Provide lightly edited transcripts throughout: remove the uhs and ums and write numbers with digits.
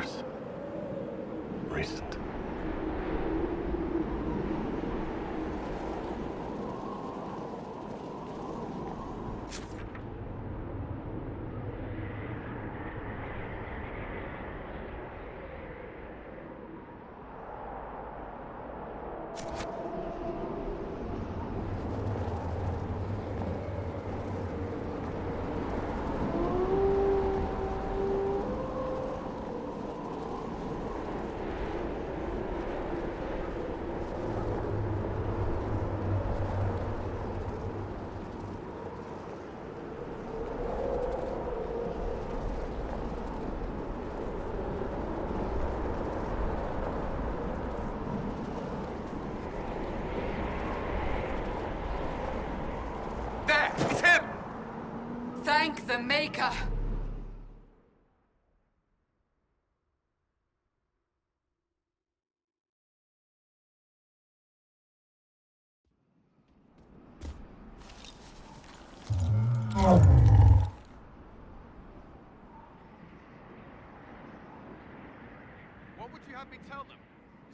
hours. Recent. It's him! Thank the Maker! What would you have me tell them?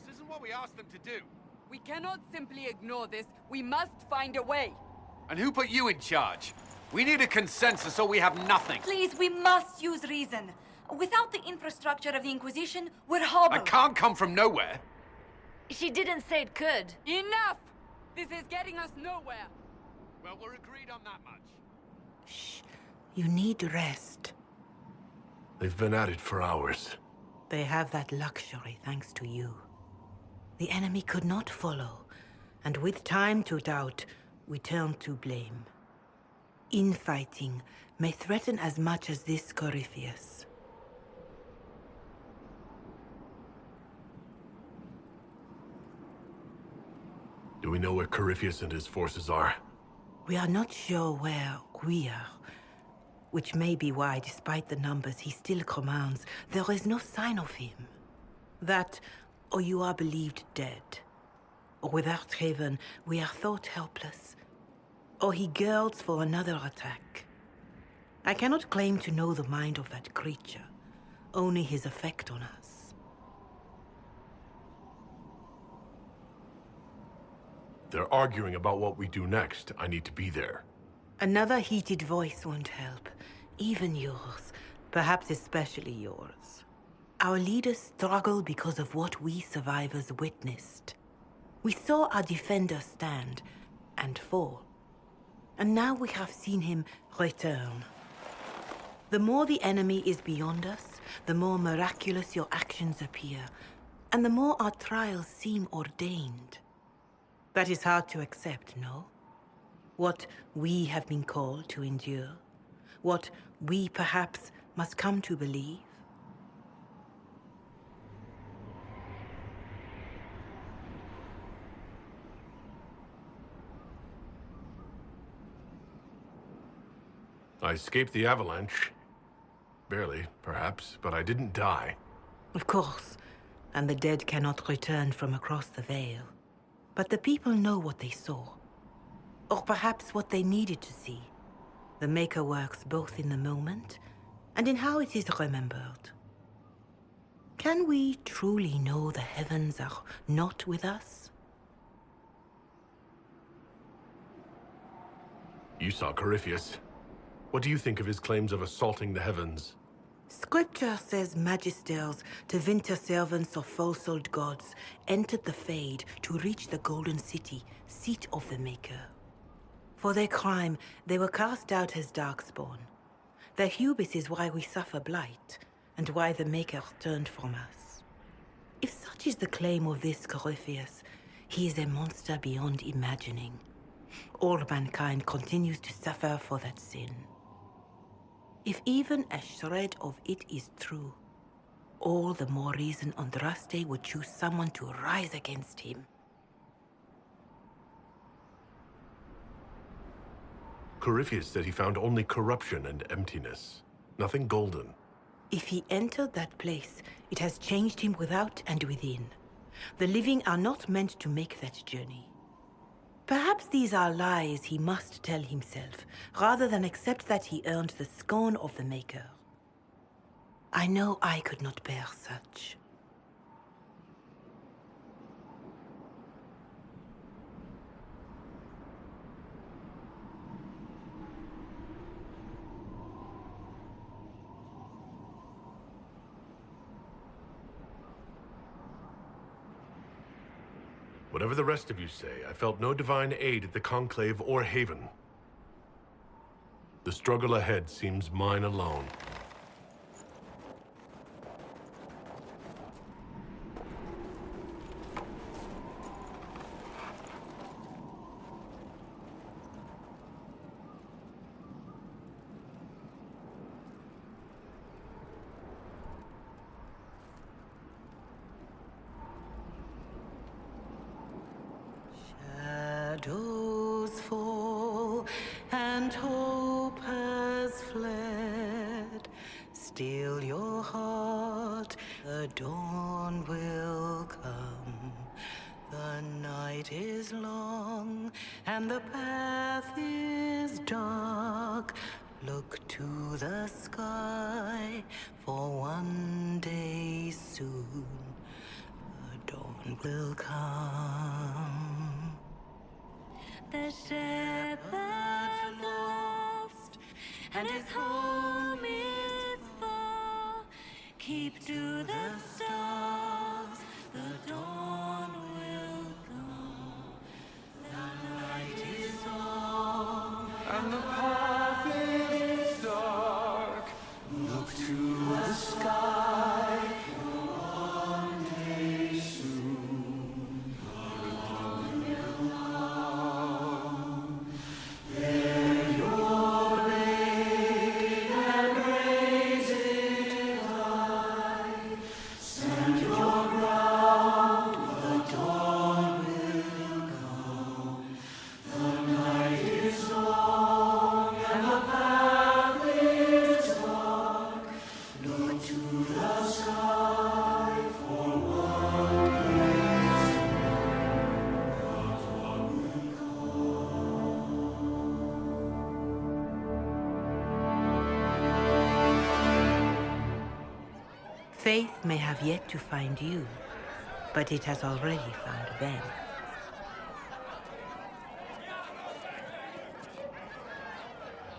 This isn't what we asked them to do. We cannot simply ignore this. We must find a way. And who put you in charge? We need a consensus or we have nothing. Please, we must use reason. Without the infrastructure of the Inquisition, we're hobbled. I can't come from nowhere. She didn't say it could. Enough! This is getting us nowhere. Well, we're agreed on that much. Shh. You need rest. They've been at it for hours. They have that luxury thanks to you. The enemy could not follow, and with time to doubt, we turn to blame. Infighting may threaten as much as this Corypheus. Do we know where Corypheus and his forces are? We are not sure where we are, which may be why, despite the numbers he still commands, there is no sign of him. That, or you are believed dead. Or without Haven, we are thought helpless. Or he girds for another attack. I cannot claim to know the mind of that creature, only his effect on us. They're arguing about what we do next. I need to be there. Another heated voice won't help. Even yours. Perhaps especially yours. Our leaders struggle because of what we survivors witnessed. We saw our defender stand and fall. And now we have seen him return. The more the enemy is beyond us, the more miraculous your actions appear, and the more our trials seem ordained. That is hard to accept, no? What we have been called to endure, what we perhaps must come to believe. I escaped the avalanche. Barely, perhaps, but I didn't die. Of course, and the dead cannot return from across the veil. But the people know what they saw. Or perhaps what they needed to see. The Maker works both in the moment and in how it is remembered. Can we truly know the heavens are not with us? You saw Corypheus. What do you think of his claims of assaulting the heavens? Scripture says magisters, divinter servants of false-souled gods, entered the Fade to reach the Golden City, seat of the Maker. For their crime, they were cast out as darkspawn. Their hubris is why we suffer blight, and why the Maker turned from us. If such is the claim of this Corypheus, he is a monster beyond imagining. All mankind continues to suffer for that sin. If even a shred of it is true, all the more reason Andraste would choose someone to rise against him. Corypheus said he found only corruption and emptiness. Nothing golden. If he entered that place, it has changed him without and within. The living are not meant to make that journey. Perhaps these are lies he must tell himself, rather than accept that he earned the scorn of the Maker. I know I could not bear such. Whatever the rest of you say, I felt no divine aid at the conclave or haven. The struggle ahead seems mine alone. Shadows fall and hope has fled. Still your heart, the dawn will come. The night is long and the path is dark. Look to the sky, for one day soon the dawn will come. The shepherd's lost, and his home is far. Keep to the stars, the dawn will come. The night is long, And the path is dark. Look to the sky. One day soon, the dawn will come. Bear your blade and raise it high. Stand your ground. The dawn will come. The night is long and the path is dark. Look to the sky for one day soon. The dawn will Faith may have yet to find you, but it has already found them.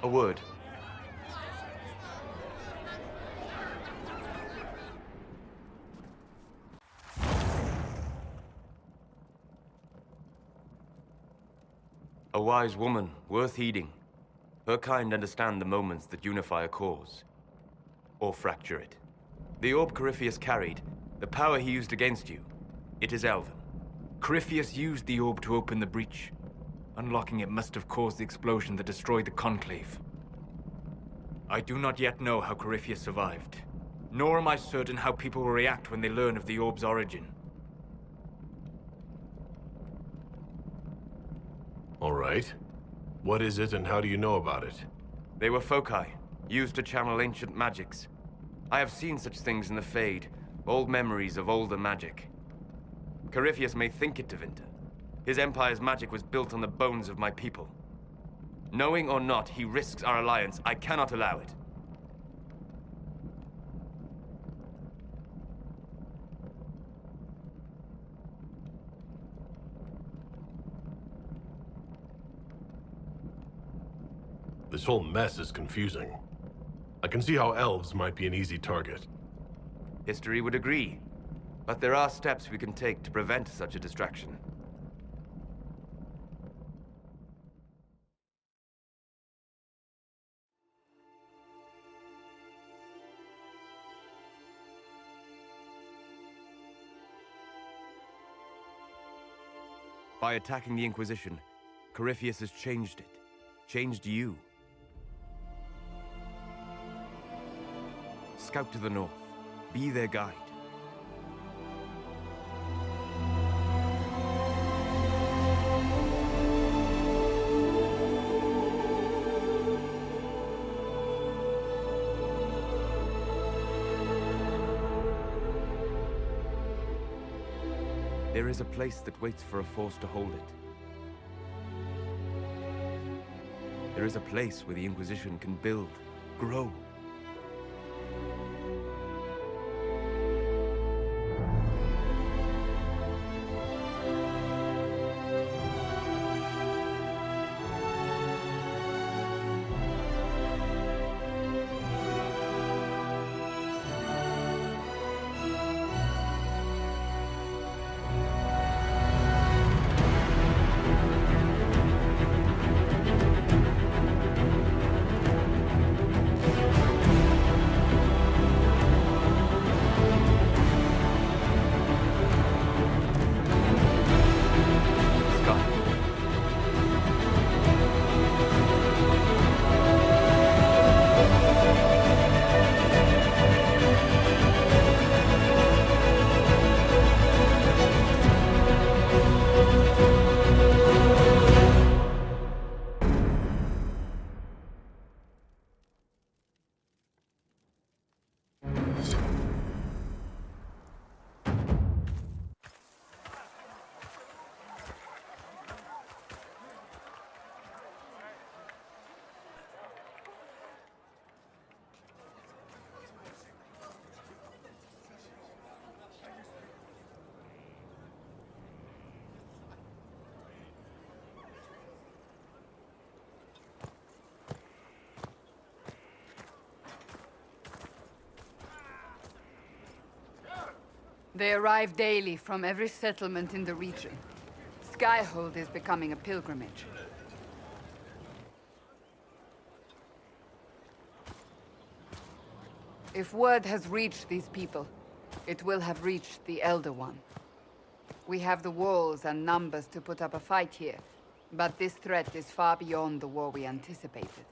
A word. A wise woman, worth heeding. Her kind understand the moments that unify a cause, or fracture it. The orb Corypheus carried, the power he used against you, it is elven. Corypheus used the orb to open the breach. Unlocking it must have caused the explosion that destroyed the conclave. I do not yet know how Corypheus survived, nor am I certain how people will react when they learn of the orb's origin. All right. What is it and how do you know about it? They were foci, used to channel ancient magics. I have seen such things in the Fade, old memories of older magic. Corypheus may think it Tevinter. His empire's magic was built on the bones of my people. Knowing or not, he risks our alliance. I cannot allow it. This whole mess is confusing. I can see how elves might be an easy target. History would agree. But there are steps we can take to prevent such a distraction. By attacking the Inquisition, Corypheus has changed it. Changed you. Scout to the north. Be their guide. There is a place that waits for a force to hold it. There is a place where the Inquisition can build, grow. They arrive daily from every settlement in the region. Skyhold is becoming a pilgrimage. If word has reached these people, it will have reached the Elder One. We have the walls and numbers to put up a fight here, but this threat is far beyond the war we anticipated.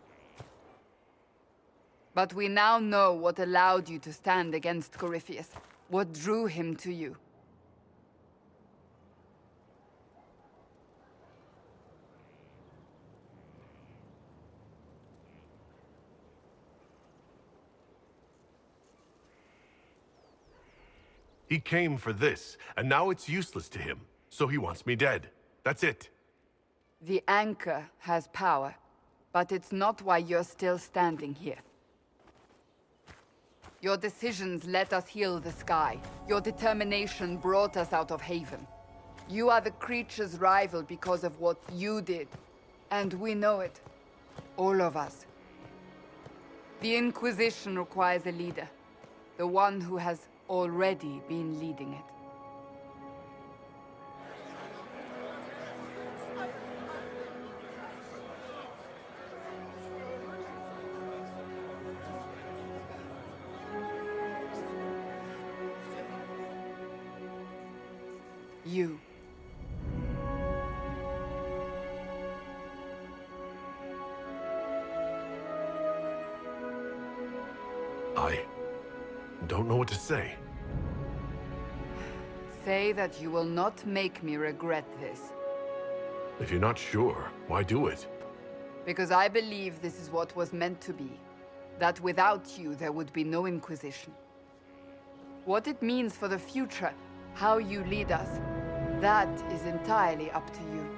But we now know what allowed you to stand against Corypheus, what drew him to you. He came for this, and now it's useless to him, so he wants me dead. That's it. The anchor has power, but it's not why you're still standing here. Your decisions let us heal the sky. Your determination brought us out of Haven. You are the creature's rival because of what you did. And we know it. All of us. The Inquisition requires a leader. The one who has already been leading it. You. I don't know what to say. Say that you will not make me regret this. If you're not sure, why do it? Because I believe this is what was meant to be. That without you, there would be no Inquisition. What it means for the future, how you lead us, that is entirely up to you.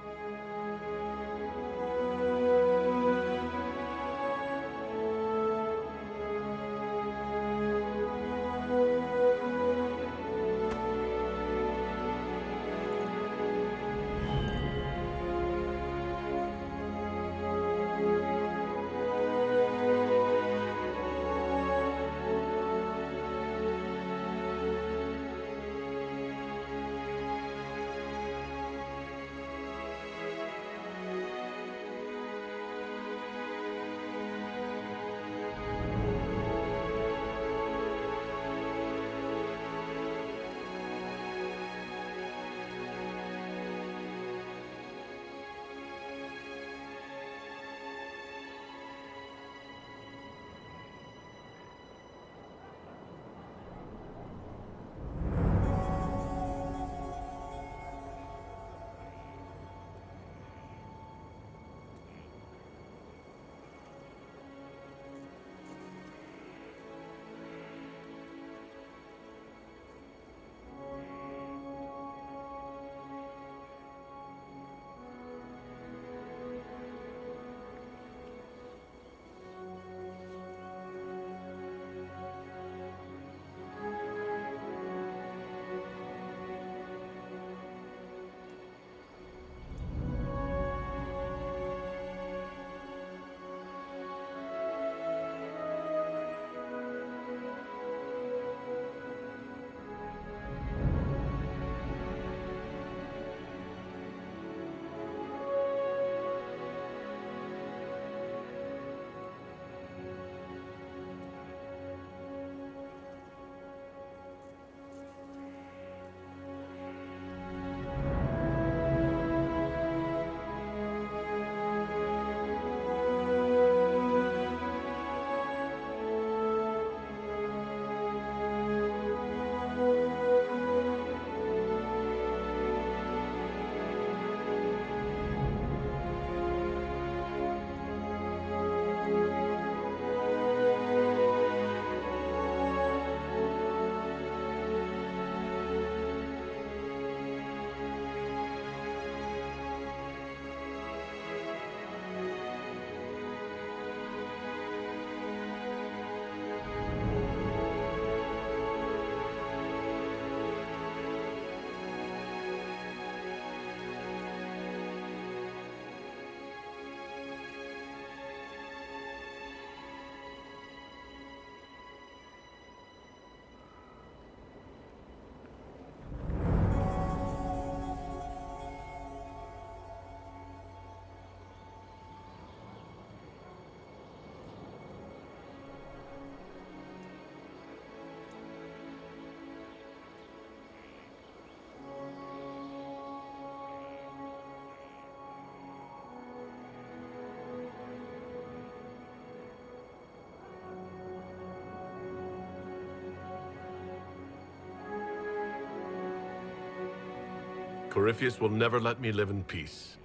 Corypheus will never let me live in peace.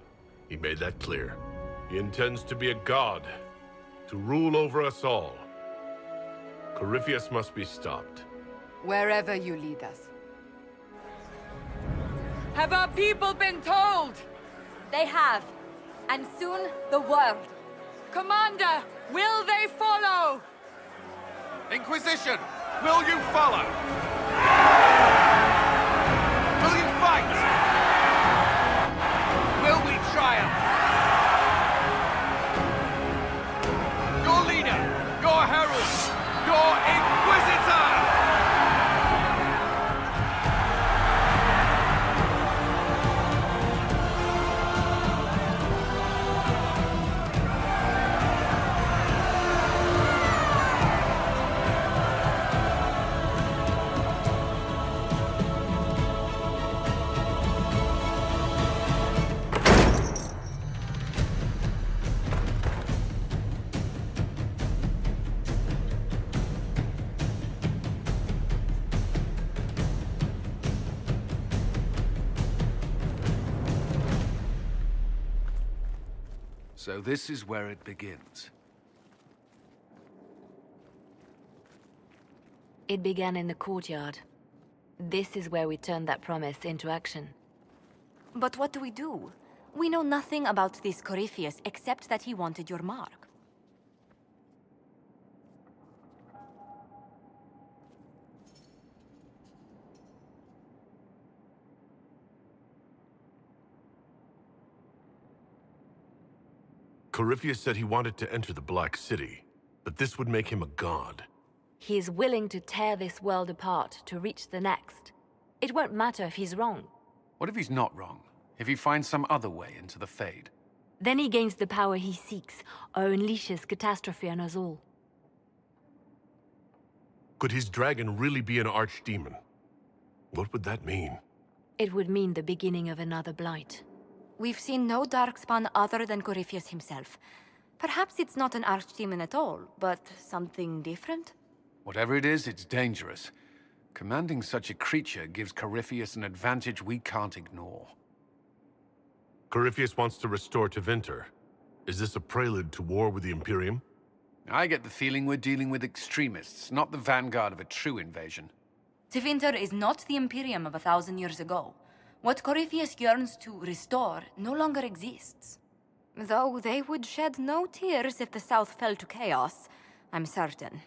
He made that clear. He intends to be a god, to rule over us all. Corypheus must be stopped. Wherever you lead us. Have our people been told? They have. And soon, the world. Commander, will they follow? Inquisition, will you follow? Will you fight? Will we triumph? Your leader, your herald, your Inquisitor! So this is where it begins. It began in the courtyard. This is where we turned that promise into action. But what do? We know nothing about this Corypheus except that he wanted your mark. Corypheus said he wanted to enter the Black City, but this would make him a god. He is willing to tear this world apart to reach the next. It won't matter if he's wrong. What if he's not wrong? If he finds some other way into the Fade? Then he gains the power he seeks, or unleashes catastrophe on us all. Could his dragon really be an archdemon? What would that mean? It would mean the beginning of another blight. We've seen no darkspawn other than Corypheus himself. Perhaps it's not an archdemon at all, but something different? Whatever it is, it's dangerous. Commanding such a creature gives Corypheus an advantage we can't ignore. Corypheus wants to restore Tevinter. Is this a prelude to war with the Imperium? I get the feeling we're dealing with extremists, not the vanguard of a true invasion. Tevinter is not the Imperium of 1,000 years ago. What Corypheus yearns to restore no longer exists. Though they would shed no tears if the South fell to chaos, I'm certain.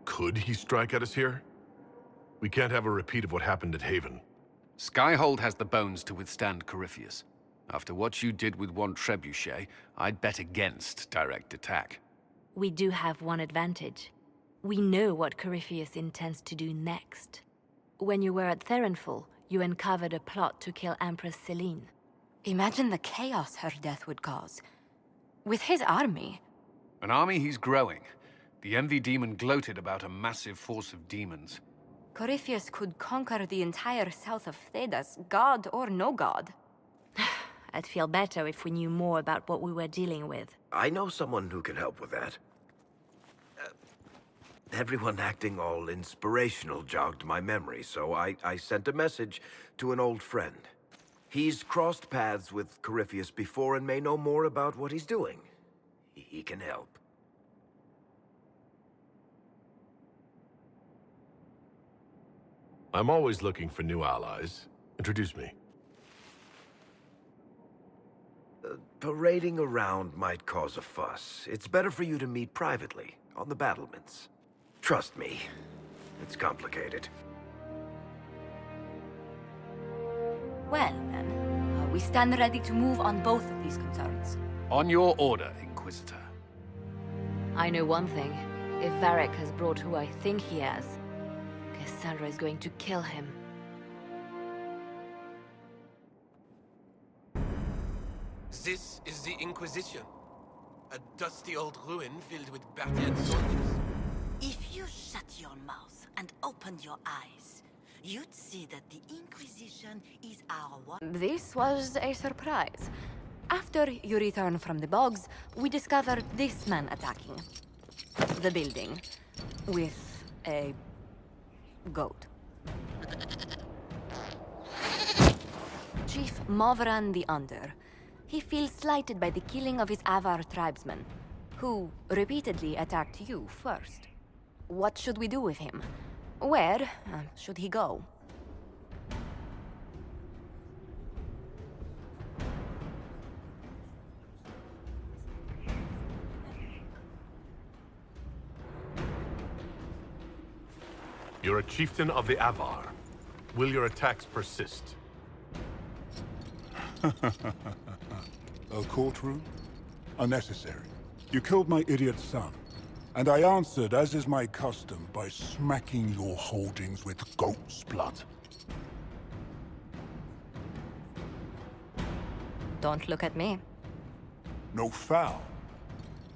Could he strike at us here? We can't have a repeat of what happened at Haven. Skyhold has the bones to withstand Corypheus. After what you did with one trebuchet, I'd bet against direct attack. We do have one advantage. We know what Corypheus intends to do next. When you were at Therenfall, you uncovered a plot to kill Empress Celine. Imagine the chaos her death would cause. With his army. An army he's growing. The Envy Demon gloated about a massive force of demons. Corypheus could conquer the entire south of Thedas, god or no god. I'd feel better if we knew more about what we were dealing with. I know someone who can help with that. Everyone acting all inspirational jogged my memory, so I sent a message to an old friend. He's crossed paths with Corypheus before and may know more about what he's doing. He can help. I'm always looking for new allies. Introduce me. Parading around might cause a fuss. It's better for you to meet privately, on the battlements. Trust me, it's complicated. Well, then, we stand ready to move on both of these concerns. On your order, Inquisitor. I know one thing. If Varric has brought who I think he has, Cassandra is going to kill him. This is the Inquisition. A dusty old ruin filled with battered soldiers. If you shut your mouth and opened your eyes, you'd see that the Inquisition is our one. This was a surprise. After you return from the bogs, we discovered this man attacking the building with a Goat. Chief Movran the Under. He feels slighted by the killing of his Avar tribesmen, who repeatedly attacked you first. What should we do with him? Where should he go? You're a chieftain of the Avar. Will your attacks persist? A courtroom? Unnecessary. You killed my idiot son, and I answered, as is my custom, by smacking your holdings with goat's blood. Don't look at me. No foul.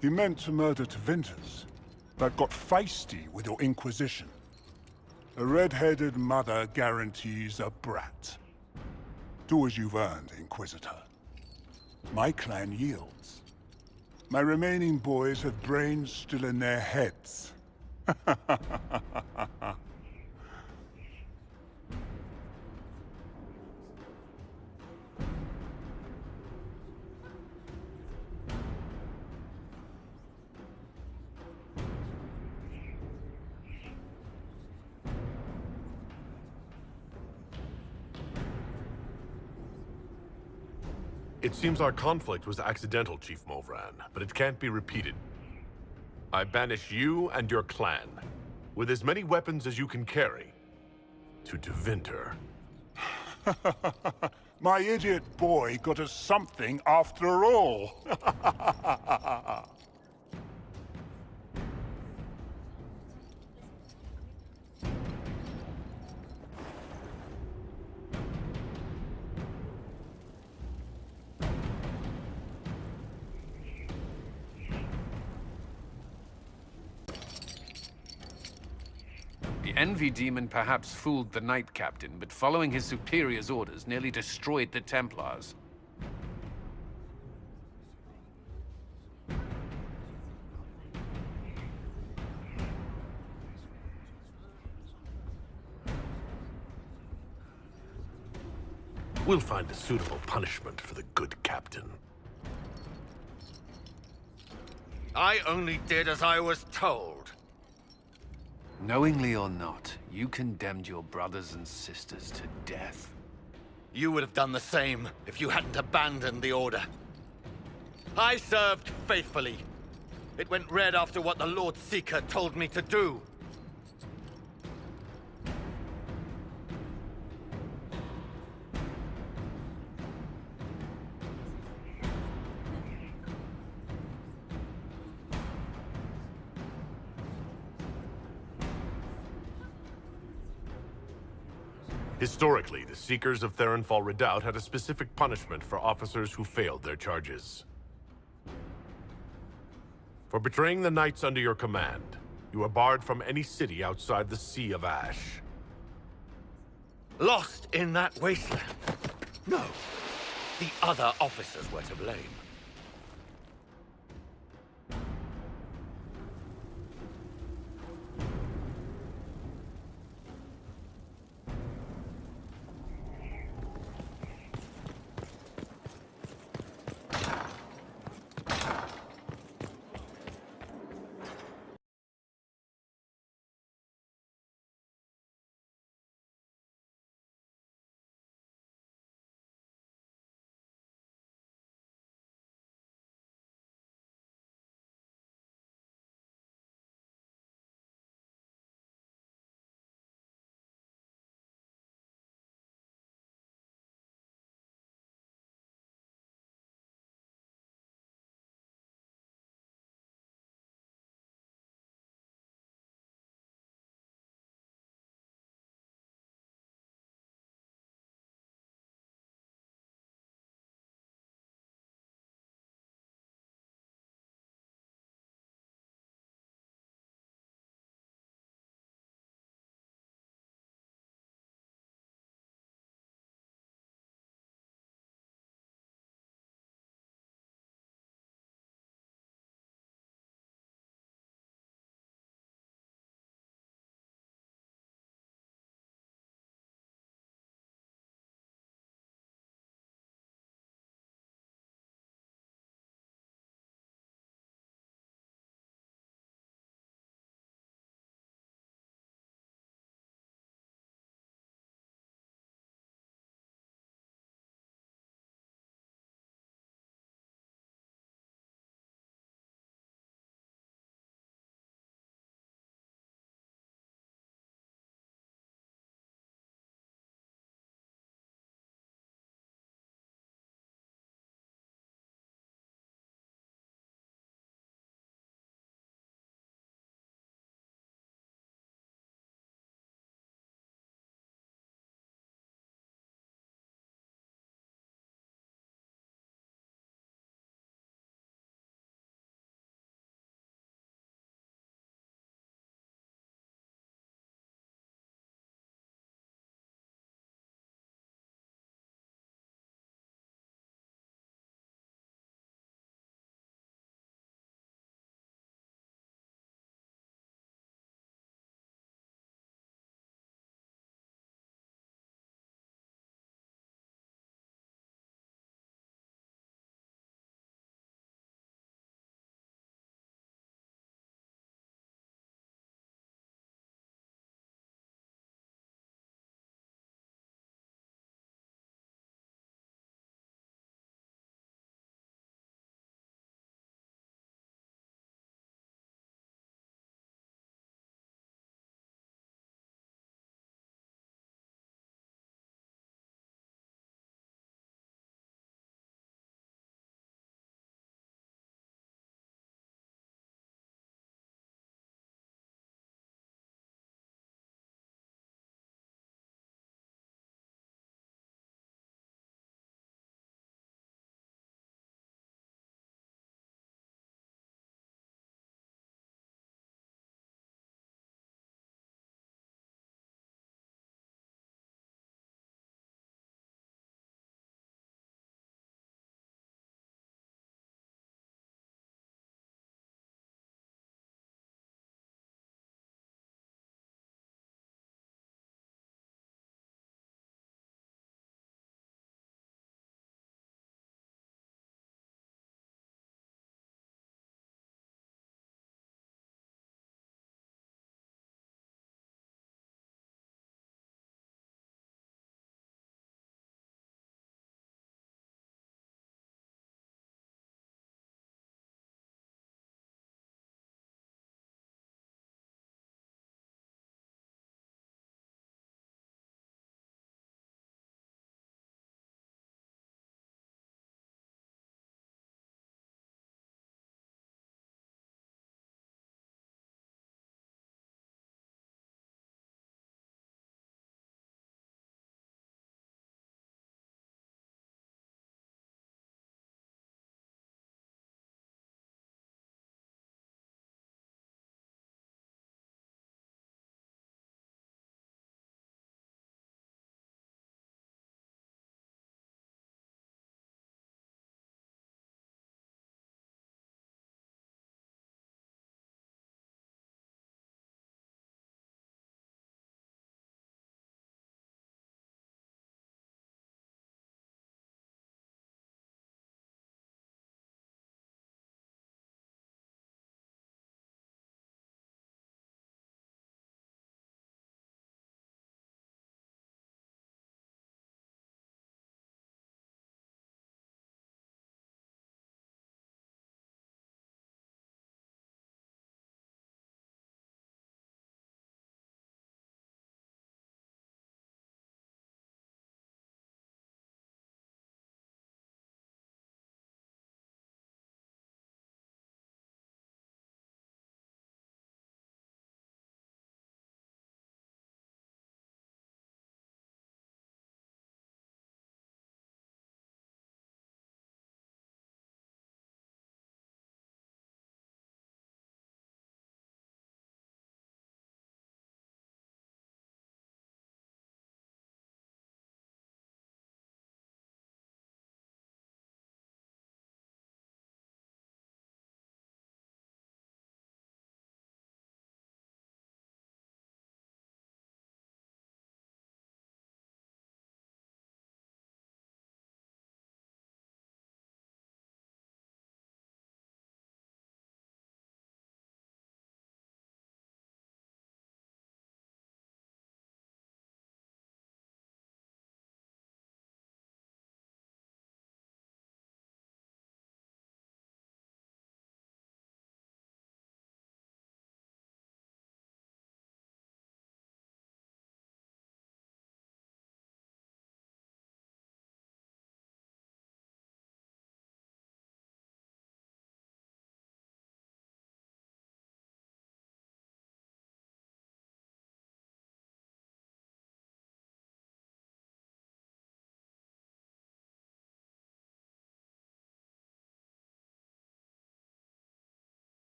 He meant to murder Tevinters, but got feisty with your Inquisition. A red-headed mother guarantees a brat. Do as you've earned, Inquisitor. My clan yields. My remaining boys have brains still in their heads. It seems our conflict was accidental, Chief Movran, but it can't be repeated. I banish you and your clan, with as many weapons as you can carry, to Tevinter. My idiot boy got us something after all. The Envy Demon perhaps fooled the Knight Captain, but following his superior's orders nearly destroyed the Templars. We'll find a suitable punishment for the good captain. I only did as I was told. Knowingly or not, you condemned your brothers and sisters to death. You would have done the same if you hadn't abandoned the Order. I served faithfully. It went red after what the Lord Seeker told me to do. Historically, the Seekers of Therenfall Redoubt had a specific punishment for officers who failed their charges. For betraying the knights under your command, you are barred from any city outside the Sea of Ash. Lost in that wasteland? No. The other officers were to blame.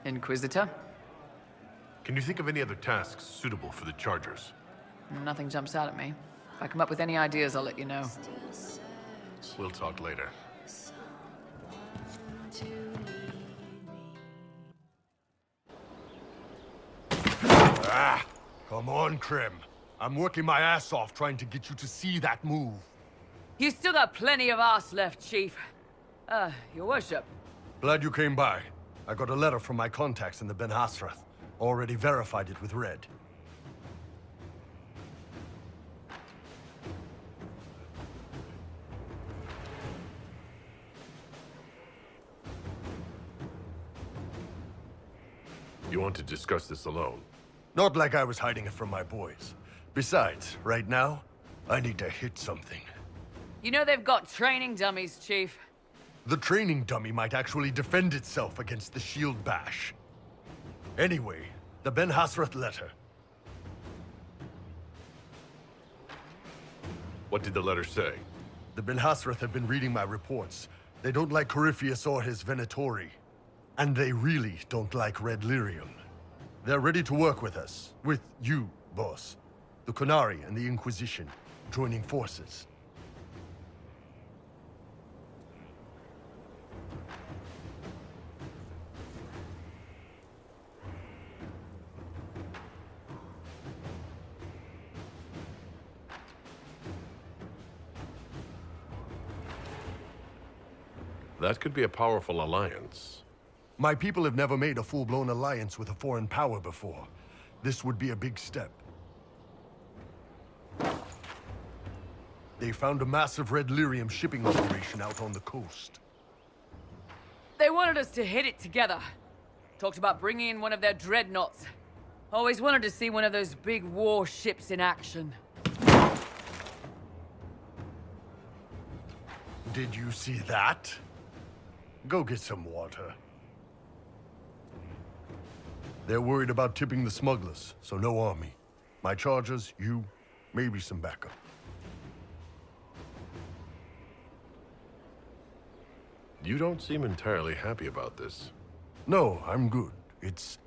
Inquisitor? Can you think of any other tasks suitable for the Chargers? Nothing jumps out at me. If I come up with any ideas, I'll let you know. We'll talk later. Come on, Krim. I'm working my ass off trying to get you to see that move. You still got plenty of arse left, Chief. Your worship. Glad you came by. I got a letter from my contacts in the Ben Hasrath. Already verified it with Red. You want to discuss this alone? Not like I was hiding it from my boys. Besides, right now, I need to hit something. You know they've got training dummies, Chief. The training dummy might actually defend itself against the shield bash. Anyway, the Ben Hasrath letter. What did the letter say? The Ben Hasrath have been reading my reports. They don't like Corypheus or his Venatori. And they really don't like Red Lyrium. They're ready to work with us. With you, boss. The Qunari and the Inquisition, joining forces. That could be a powerful alliance. My people have never made a full-blown alliance with a foreign power before. This would be a big step. They found a massive Red Lyrium shipping operation out on the coast. They wanted us to hit it together. Talked about bringing in one of their dreadnoughts. Always wanted to see one of those big war ships in action. Did you see that? Go get some water. They're worried about tipping the smugglers, so no army. My chargers, you, maybe some backup. You don't seem entirely happy about this. No, I'm good. It's...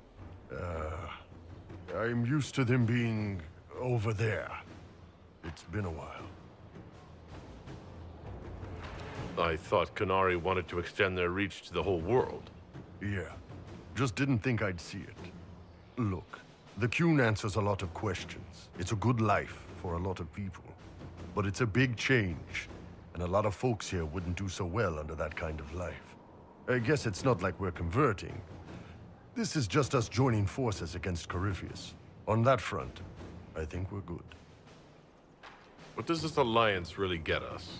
I'm used to them being over there. It's been a while. I thought Qunari wanted to extend their reach to the whole world. Yeah. Just didn't think I'd see it. Look, the Qun answers a lot of questions. It's a good life for a lot of people. But it's a big change, and a lot of folks here wouldn't do so well under that kind of life. I guess it's not like we're converting. This is just us joining forces against Corypheus. On that front, I think we're good. What does this alliance really get us?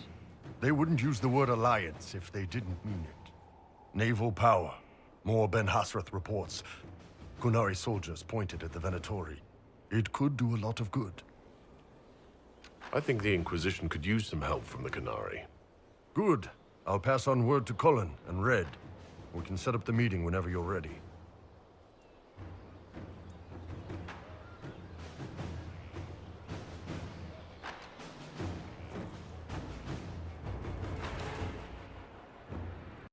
They wouldn't use the word alliance if they didn't mean it. Naval power. More Ben Hasrath reports. Qunari soldiers pointed at the Venatori. It could do a lot of good. I think the Inquisition could use some help from the Qunari. Good. I'll pass on word to Cullen and Red. We can set up the meeting whenever you're ready.